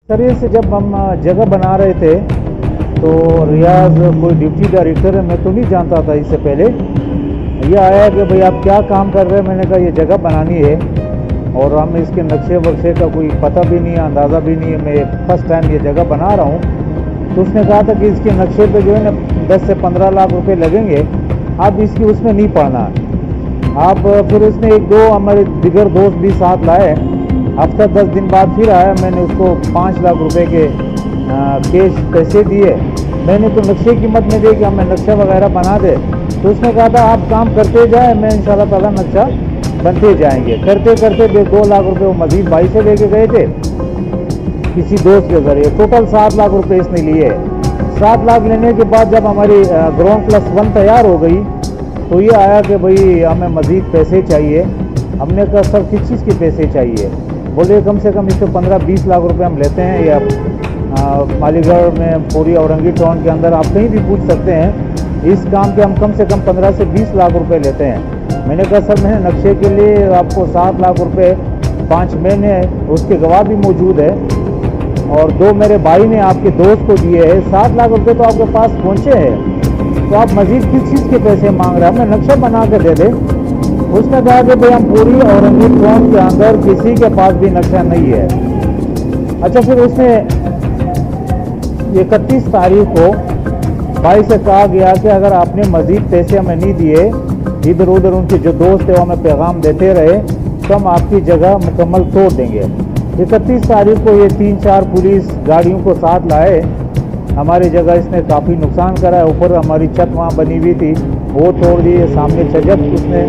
तरह से जब हम जगह बना रहे थे तो रियाज कोई ड्यूटी डायरेक्टर है, मैं तो नहीं जानता था इससे पहले। ये आया कि भाई आप क्या काम कर रहे हैं, मैंने कहा ये जगह बनानी है और हमें इसके नक्शे वक्शे का कोई पता भी नहीं है, अंदाज़ा भी नहीं है, मैं फर्स्ट टाइम ये जगह बना रहा हूँ। तो उसने कहा था कि इसके नक्शे पे जो है ना 10 से 15 लाख रुपए लगेंगे, आप इसकी उसमें नहीं पड़ना आप। फिर उसने एक दो हमारे दिगर दोस्त भी साथ लाए। हफ्ता 10 दिन बाद फिर आया, मैंने उसको 5 लाख रुपए के कैश पैसे दिए। मैंने तो नक्शे की मत में दे कि हमें नक्शा वगैरह बना दे। तो उसने कहा था आप काम करते जाए, मैं इंशाल्लाह ताला नक्शा बनते जाएंगे। करते करते 2 लाख रुपए वो मजीद भाई से लेके गए थे किसी दोस्त के ज़रिए। टोटल 7 लाख रुपए इसने लिए। 7 लाख लेने के बाद जब हमारी ग्राउंड+1 तैयार हो गई तो ये आया कि भाई हमें मज़ीद पैसे चाहिए। हमने कहा सर किस चीज़ के पैसे चाहिए? बोले कम से कम इससे 15-20 लाख रुपए हम लेते हैं। या मालीगढ़ में पूरी औरंगी टाउन के अंदर आप कहीं भी पूछ सकते हैं, इस काम के हम कम से कम 15 से 20 लाख रुपए लेते हैं। मैंने कहा सर मैंने नक्शे के लिए आपको 7 लाख रुपए 5 महीने उसके गवाह भी मौजूद है और 2 मेरे भाई ने आपके दोस्त को दिए हैं। 7 लाख रुपए तो आपके पास पहुंचे हैं, तो आप मजीद किस चीज़ के पैसे मांग रहे हैं? हमें नक्शा बना के दे दे। उसने कहा कि भाई हम पूरी औरंगी टाउन के अंदर किसी के पास भी नक्शा नहीं है। अच्छा, फिर उसने 31 तारीख को भाई से कहा गया कि अगर आपने मजीद पैसे हमें नहीं दिए, इधर उधर उनके जो दोस्त है वो हमें पैगाम देते रहे, तो हम आपकी जगह मुकम्मल तोड़ देंगे। 31 तारीख को ये 3-4 पुलिस गाड़ियों को साथ लाए। हमारी जगह इसने काफ़ी नुकसान करा है। ऊपर हमारी छत वहाँ बनी हुई थी वो तोड़ दिए, सामने छजक उसने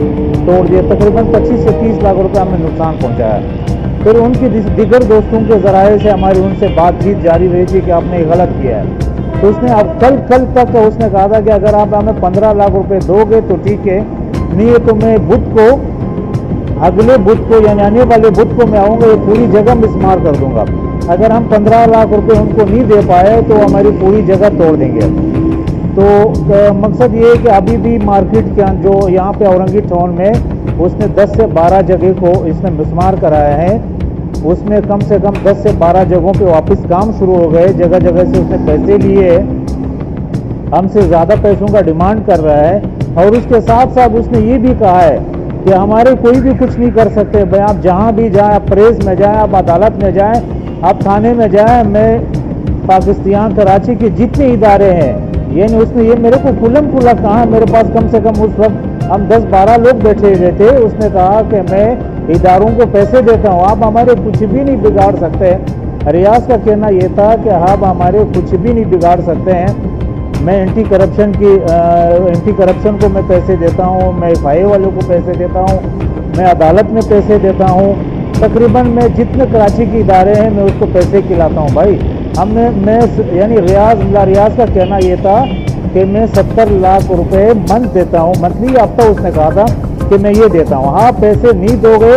तोड़ दिए। तकरीबन 25 से 30 लाख रुपए हमें नुकसान पहुँचाया। फिर उनके दिगर दोस्तों के ज़राए से हमारी उनसे बातचीत जारी रही थी कि आपने गलत किया है। तो उसने अब कल तक उसने कहा था कि अगर आप हमें 15 लाख रुपए दोगे तो ठीक है, नहीं है तो मैं बुध को, अगले बुध को यानी आने वाले बुध को मैं आऊँगा, ये पूरी जगह मिसमार कर दूंगा। अगर हम 15 लाख रुपए उनको नहीं दे पाए तो हमारी पूरी जगह तोड़ देंगे। तो मकसद ये है कि अभी भी मार्केट के जो यहाँ पे औरंगी टाउन में उसने 10 से 12 जगह को इसने मिसमार कराया है। उसमें कम से कम 10 से 12 जगहों पे वापस काम शुरू हो गए। जगह जगह से उसने पैसे लिए, हमसे ज़्यादा पैसों का डिमांड कर रहा है। और उसके साथ साथ उसने ये भी कहा है कि हमारे कोई भी कुछ नहीं कर सकते भाई, आप जहाँ भी जाएँ, आप प्रेस में जाएँ, आप अदालत में जाएँ, आप थाने में जाएँ, मैं पाकिस्तान कराची के जितने इदारे हैं, यानी उसने ये मेरे को खुल्लम खुल्ला कहा। मेरे पास कम से कम उस वक्त हम 10-12 लोग बैठे हुए थे। उसने कहा कि मैं इदारों को पैसे देता हूँ, आप हमारे कुछ भी नहीं बिगाड़ सकते। रियाज का कहना ये था कि आप हमारे कुछ भी नहीं बिगाड़ सकते हैं। मैं एंटी करप्शन को मैं पैसे देता हूँ, मैं FIA वालों को पैसे देता हूँ, मैं अदालत में पैसे देता हूँ। तकरीबन मैं जितने कराची के इदारे हैं मैं उसको पैसे खिलाता हूँ भाई। मैं यानी रियाज का कहना ये था कि मैं 70 लाख रुपए मंथ देता हूँ, मंथली हफ्ता उसने कहा था कि मैं ये देता हूँ। आप पैसे नहीं दोगे,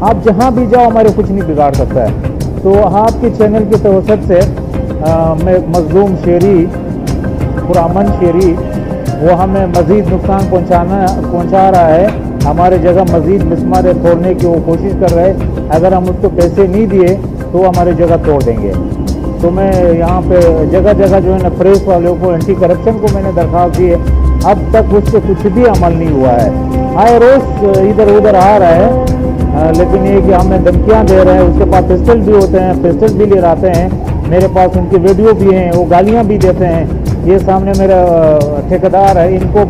आप जहाँ भी जाओ हमारे कुछ नहीं बिगाड़ सकता है। तो आपके चैनल की तवसत से मैं मजलूम शेरी पुरामन शेरी वो हमें मज़ीद नुकसान पहुँचा रहा है। हमारे जगह मज़ीद मिसमार तोड़ने की वो कोशिश कर रहे हैं। अगर हम उसको पैसे नहीं दिए तो हमारी जगह तोड़ देंगे। तो मैं यहाँ पे जगह जगह जो है ना प्रेस वालों को, एंटी करप्शन को मैंने दरख्वास्त दी है, अब तक उस पर कुछ भी अमल नहीं हुआ है। आए रोज़ इधर उधर आ रहा है, लेकिन ये कि हमें धमकियाँ दे रहे हैं। उसके पास पिस्टल भी होते हैं, पिस्टल भी ले आते हैं। मेरे पास उनके वीडियो भी हैं, वो गालियाँ भी देते हैं। ये सामने मेरा ठेकेदार है, इनको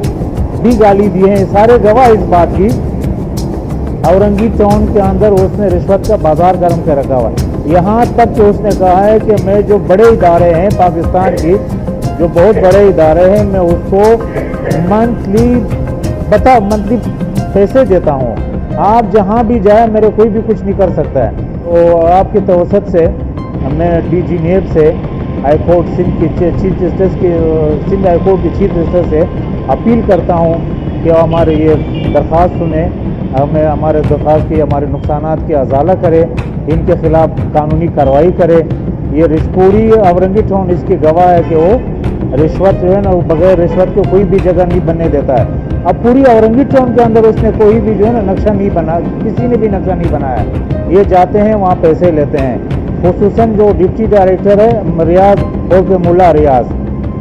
भी गाली दिए हैं, सारे गवाह इस बात की। औरंगी टाउन के अंदर उसने रिश्वत का बाजार गर्म कर रखा हुआ है। यहाँ तक कि उसने कहा है कि मैं जो बड़े इदारे हैं पाकिस्तान की, जो बहुत बड़े इदारे हैं, मैं उसको मंथली पैसे देता हूँ। आप जहाँ भी जाए मेरे कोई भी कुछ नहीं कर सकता है। तो आपकी तवसत से मैं DG नेब से हाई कोर्ट सिंध की चीफ जस्टिस की सिंध हाई कोर्ट की चीफ जस्टिस से अपील करता हूँ कि हमारे ये दरख्वास्त सुने, हमें हमारे दरख्वास्त की हमारे नुकसानात की अजाला करे, इनके खिलाफ कानूनी कार्रवाई करे। ये पूरी औरंगी टाउन इसकी गवाह है कि वो रिश्वत जो है ना, वो बगैर रिश्वत के कोई भी जगह नहीं बनने देता है। अब पूरी औरंगी टाउन के अंदर उसने कोई भी जो है ना नक्शा नहीं बना, किसी ने भी नक्शा नहीं बनाया। ये जाते हैं वहाँ पैसे लेते हैं। خصوصاً جو ڈپٹی ڈائریکٹر ہے ریاض اور ملا ریاض،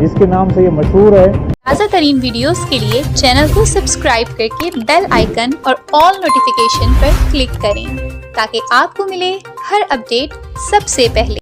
جس کے نام سے یہ مشہور ہے۔ تازہ ترین ویڈیوز کے لیے چینل کو سبسکرائب کر کے بیل آئیکن اور آل نوٹیفیکیشن پر کلک کریں تاکہ آپ کو ملے ہر اپڈیٹ سب سے پہلے۔